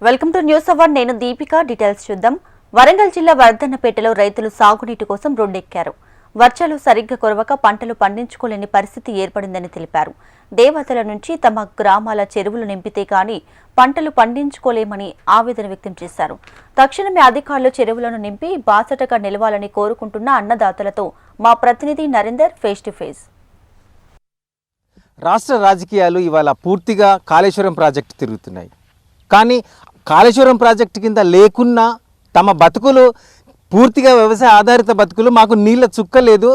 Welcome to news hour. నేను Deepika. Details చూద్దాం. వరంగల్ జిల్లా వర్ధన్నపేటలో రైతులు సాగునీటి కోసం రోడ్డెక్కారు. వర్షాలు సరిగ్గా కురవక పంటలు పండించుకోలేని పరిస్థితి ఏర్పడిందని తెలిపారు. దేవతల నుంచి తమ గ్రామాల చెరువులు నింపితే కానీ పంటలు పండించుకోలేమని ఆవేదన వ్యక్తం చేశారు. తక్షణమే అధికారులు చెరువులను నింపి బాసటగా నిలవాలని కోరుకుంటున్న అన్నదాతలతో మా ప్రతినిధి నరేందర్ ఫేస్ టు ఫేస్. రాష్ట్ర రాజకీయాలు ఇవాళ పూర్తిగా కాళేశ్వరం ప్రాజెక్టు తిరుగుతున్నాయి. కానీ కాళేశ్వరం ప్రాజెక్టు కింద లేకున్నా తమ బతుకులు పూర్తిగా వ్యవసాయ ఆధారిత బతుకులు, మాకు నీళ్ళ చుక్క లేదు,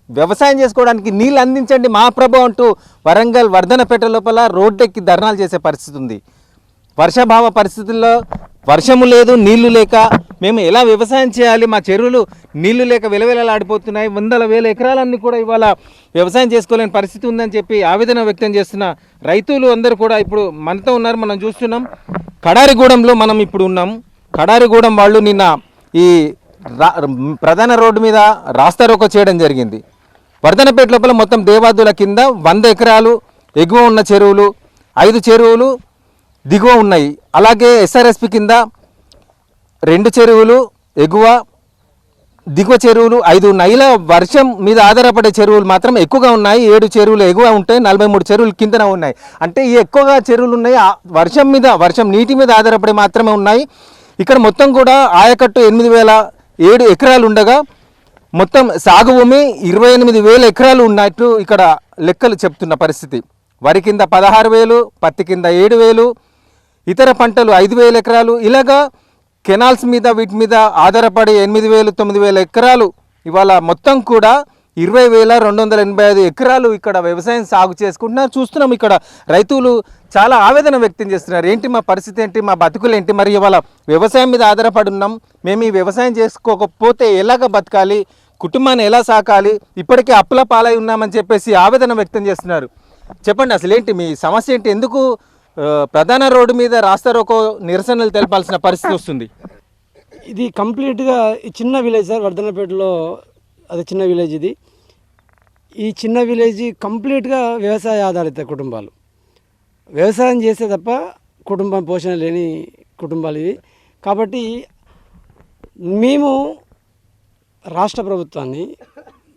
వ్యవసాయం చేసుకోవడానికి నీళ్ళు అందించండి మా ప్రభు అంటూ వరంగల్ వర్ధనపేట లోపల రోడ్డెక్కి ధర్నాలు చేసే పరిస్థితి ఉంది. వర్షాభావ పరిస్థితుల్లో వర్షము లేదు, నీళ్లు లేక మేము ఎలా వ్యవసాయం చేయాలి, మా చెరువులు నీళ్లు లేక విలవిలలాడిపోతున్నాయి, వందల వేల ఎకరాలన్నీ కూడా ఇవాళ వ్యవసాయం చేసుకోలేని పరిస్థితి ఉందని చెప్పి ఆవేదన వ్యక్తం చేస్తున్న రైతులు అందరూ కూడా ఇప్పుడు మనతో ఉన్నారు. మనం చూస్తున్నాం కడారిగూడెంలో మనం ఇప్పుడు ఉన్నాం. కడారిగూడెం వాళ్ళు నిన్న ఈ ప్రధాన రోడ్డు మీద రాస్తారోకో చేయడం జరిగింది. వర్ధనపేట లోపల మొత్తం దేవాదుల కింద 100 ఎకరాలు ఎగువ ఉన్న చెరువులు, 5 చెరువులు దిగువ ఉన్నాయి. అలాగే ఎస్ఆర్ఎస్పి కింద 2 చెరువులు ఎగువ, దిగువ చెరువులు 5 ఉన్నాయి. ఇలా వర్షం మీద ఆధారపడే చెరువులు మాత్రం ఎక్కువగా ఉన్నాయి. 7 చెరువులు ఎగువ ఉంటాయి, 43 చెరువులు కిందన ఉన్నాయి. అంటే ఈ ఎక్కువగా చెరువులు ఉన్నాయి వర్షం నీటి మీద ఆధారపడి మాత్రమే ఉన్నాయి. ఇక్కడ మొత్తం కూడా ఆయకట్టు 8,007 ఎకరాలు ఉండగా మొత్తం సాగు భూమి 28,000 ఎకరాలు ఉన్నట్టు ఇక్కడ లెక్కలు చెప్తున్న పరిస్థితి. వరి కింద 16,000, పత్తి కింద 7,000, ఇతర పంటలు 5,000 ఎకరాలు. ఇలాగా కెనాల్స్ మీద వీటి మీద ఆధారపడి 8,000, 9,000 ఎకరాలు ఇవాళ మొత్తం కూడా 20,285 ఎకరాలు ఇక్కడ వ్యవసాయం సాగు చేసుకుంటున్నారు. చూస్తున్నాం ఇక్కడ రైతులు చాలా ఆవేదన వ్యక్తం చేస్తున్నారు. ఏంటి మా పరిస్థితి ఏంటి, మా బతుకులు ఏంటి, మరి ఇవాళ వ్యవసాయం మీద ఆధారపడి ఉన్నాం, మేము ఈ వ్యవసాయం చేసుకోకపోతే ఎలాగ బతకాలి, కుటుంబాన్ని ఎలా సాకాలి, ఇప్పటికే అప్పుల పాలై ఉన్నామని చెప్పేసి ఆవేదన వ్యక్తం చేస్తున్నారు. చెప్పండి అసలు ఏంటి మీ సమస్య ఏంటి, ఎందుకు ప్రధాన రోడ్డు మీద రాస్తారోకో నిరసనలు తెలపాల్సిన పరిస్థితి వస్తుంది? ఇది కంప్లీట్గా చిన్న విలేజ్ సార్, వర్ధనపేటలో అది చిన్న విలేజ్. ఈ చిన్న విలేజ్ కంప్లీట్గా వ్యవసాయ ఆధారిత కుటుంబాలు, వ్యవసాయం చేస్తే తప్ప కుటుంబం పోషణ లేని కుటుంబాలు ఇవి. కాబట్టి మేము రాష్ట్ర ప్రభుత్వాన్ని,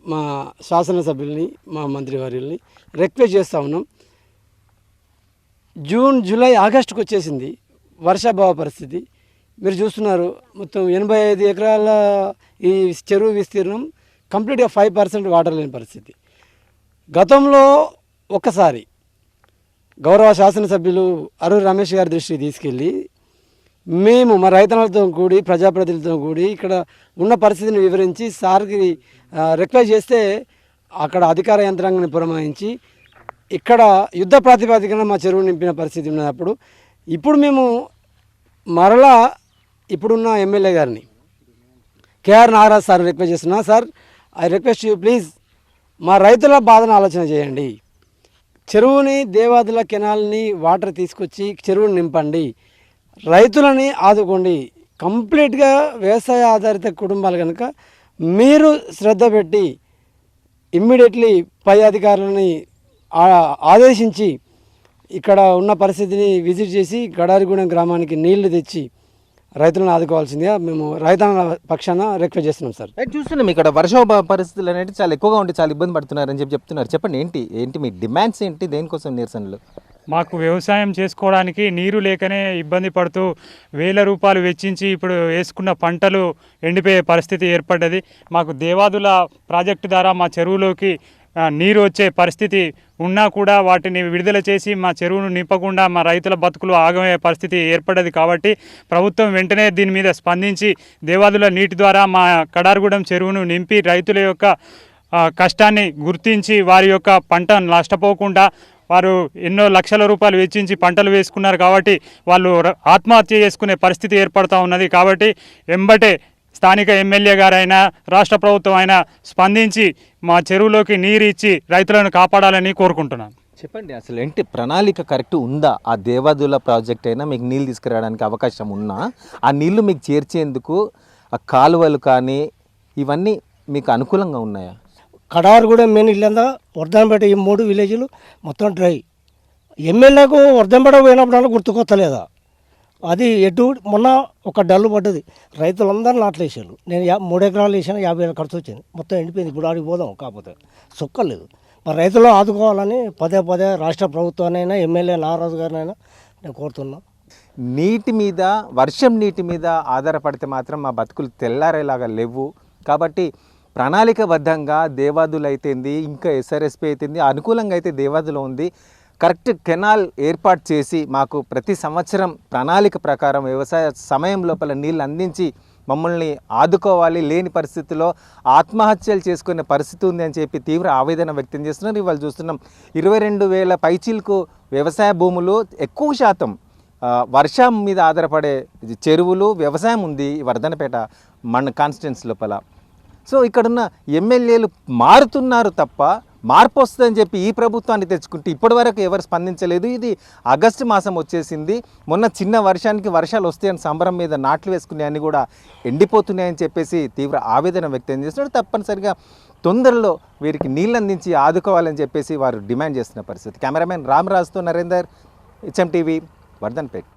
మా శాసనసభ్యుల్ని, మా మంత్రివర్యుల్ని రిక్వెస్ట్ చేస్తూ ఉన్నాం. జూన్, జూలై, ఆగస్టుకు వచ్చేసింది వర్షాభావ పరిస్థితి. మీరు చూస్తున్నారు మొత్తం 85 ఎకరాల ఈ చెరువు విస్తీర్ణం కంప్లీట్గా 5% వాటర్ లేని పరిస్థితి. గతంలో ఒక్కసారి గౌరవ శాసనసభ్యులు అరూరి రమేష్ గారి దృష్టికి తీసుకెళ్ళి మేము మా రైతన్నలతో కూడి, ప్రజాప్రతినిధులతో కూడి ఇక్కడ ఉన్న పరిస్థితిని వివరించి సార్కి రిక్వెస్ట్ చేస్తే అక్కడ అధికార యంత్రాంగాన్ని పురమాయించి ఇక్కడ యుద్ధ ప్రాతిపదికన మా చెరువు నింపిన పరిస్థితి ఉన్నప్పుడు ఇప్పుడు మేము మరలా ఇప్పుడున్న ఎమ్మెల్యే గారిని కేఆర్ నాగరాజ్ సార్ రిక్వెస్ట్ చేస్తున్నా. Sir, I request you please మా రైతుల బాధను ఆలోచన చేయండి. చెరువుని, దేవాదుల కెనాల్ని వాటర్ తీసుకొచ్చి చెరువుని నింపండి, రైతులని ఆదుకోండి. కంప్లీట్గా వ్యవసాయ ఆధారిత కుటుంబాలు కనుక మీరు శ్రద్ధ పెట్టి ఇమ్మీడియట్లీ పై అధికారులని ఆదేశించి ఇక్కడ ఉన్న పరిస్థితిని విజిట్ చేసి కడారిగూడెం గ్రామానికి నీళ్లు తెచ్చి రైతులను ఆదుకోవాల్సిందిగా మేము రైతన్న పక్షాన రిక్వెస్ట్ చేస్తున్నాం సార్. చూస్తున్నాం ఇక్కడ వర్షాభావ పరిస్థితులు అనేవి చాలా ఎక్కువగా ఉంటే చాలా ఇబ్బంది పడుతున్నారని చెప్తున్నారు. చెప్పండి ఏంటి మీ డిమాండ్స్ ఏంటి, దేనికోసం నిరసనలు? మాకు వ్యవసాయం చేసుకోవడానికి నీరు లేకనే ఇబ్బంది పడుతూ 1,000 రూపాయలు వెచ్చించి ఇప్పుడు వేసుకున్న పంటలు ఎండిపోయే పరిస్థితి ఏర్పడ్డది. మాకు దేవాదుల ప్రాజెక్టు ద్వారా మా చెరువులోకి నీరు వచ్చే పరిస్థితి ఉన్నా కూడా వాటిని విడుదల చేసి మా చెరువును నింపకుండా మా రైతుల బతుకులు ఆగమయ్యే పరిస్థితి ఏర్పడ్డది. కాబట్టి ప్రభుత్వం వెంటనే దీని మీద స్పందించి దేవాదుల నీటి ద్వారా మా కడారిగూడెం చెరువును నింపి రైతుల యొక్క కష్టాన్ని గుర్తించి వారి యొక్క పంట నష్టపోకుండా, వారు ఎన్నో లక్షల రూపాయలు వెచ్చించి పంటలు వేసుకున్నారు కాబట్టి వాళ్ళు ఆత్మహత్య చేసుకునే పరిస్థితి ఏర్పడుతూ ఉన్నది. కాబట్టి వెంబటే స్థానిక ఎమ్మెల్యే గారైనా రాష్ట్ర ప్రభుత్వం అయినా స్పందించి మా చెరువులోకి నీరు ఇచ్చి రైతులను కాపాడాలని కోరుకుంటున్నాను. చెప్పండి అసలు ఏంటి ప్రణాళిక కరెక్ట్ ఉందా? ఆ దేవాదుల ప్రాజెక్ట్ అయినా మీకు నీళ్ళు తీసుకురావడానికి అవకాశం ఉన్నా ఆ నీళ్లు మీకు చేర్చేందుకు ఆ కాలువలు కానీ ఇవన్నీ మీకు అనుకూలంగా ఉన్నాయా? కడారిగూడెం మెయిన్ ఇల్లందా, వర్ధనపేట, ఈ 3 విలేజ్లు మొత్తం డ్రై. ఎమ్మెల్యేకు వర్ధనపేట పోయినప్పుడు గుర్తుకొస్తలేదా? అది ఎటు మొన్న ఒక డల్లు పడ్డది, రైతులందరూ నాట్లు వేసారు. నేను 3 ఎకరాలు వేసాను, 50,000 ఖర్చు వచ్చింది. మొత్తం ఎండిపోయింది. ఇప్పుడు ఆడికి పోదాం, కాకపోతే సుక్కలేదు. మరి రైతులు ఆదుకోవాలని పదే రాష్ట్ర ప్రభుత్వానైనా ఎమ్మెల్యే నాగరాజు గారినైనా నేను కోరుతున్నా. నీటి మీద, వర్షం నీటి మీద ఆధారపడితే మాత్రం మా బతుకులు తెల్లారేలాగా లేవు. కాబట్టి ప్రణాళికబద్ధంగా దేవాదులు అయితేంది, ఇంకా ఎస్ఆర్ఎస్పీ అయితేంది, అనుకూలంగా అయితే దేవాదులో ఉంది. కరెక్ట్ కెనాల్ ఏర్పాటు చేసి మాకు ప్రతి సంవత్సరం ప్రణాళిక ప్రకారం వ్యవసాయ సమయం లోపల నీళ్ళు అందించి మమ్మల్ని ఆదుకోవాలి. లేని పరిస్థితిలో ఆత్మహత్యలు చేసుకునే పరిస్థితి ఉంది అని చెప్పి తీవ్ర ఆవేదన వ్యక్తం చేస్తున్నారు. ఇవాళ చూస్తున్నాం 22,000 పైచీలకు వ్యవసాయ భూములు, ఎక్కువ శాతం వర్షం మీద ఆధారపడే చెరువులు, వ్యవసాయం ఉంది ఈ వర్ధనపేట మన కాన్స్టిట్యున్సీ లోపల. సో ఇక్కడున్న ఎమ్మెల్యేలు మారుతున్నారు తప్ప మార్పు వస్తుందని చెప్పి ఈ ప్రభుత్వాన్ని తెచ్చుకుంటే ఇప్పటి వరకు ఎవరు స్పందించలేదు. ఇది ఆగస్టు మాసం వచ్చేసింది. మొన్న చిన్న వర్షానికి వర్షాలు వస్తాయని సంబరం మీద నాట్లు వేసుకున్నాయని కూడా ఎండిపోతున్నాయని చెప్పేసి తీవ్ర ఆవేదన వ్యక్తం చేస్తున్నారు. తప్పనిసరిగా తొందరలో వీరికి నీళ్ళు అందించి ఆదుకోవాలని చెప్పేసి వారు డిమాండ్ చేస్తున్న పరిస్థితి. కెమెరామెన్ రామరాజుతో నరేందర్, HM TV, వర్ధన్పేట్.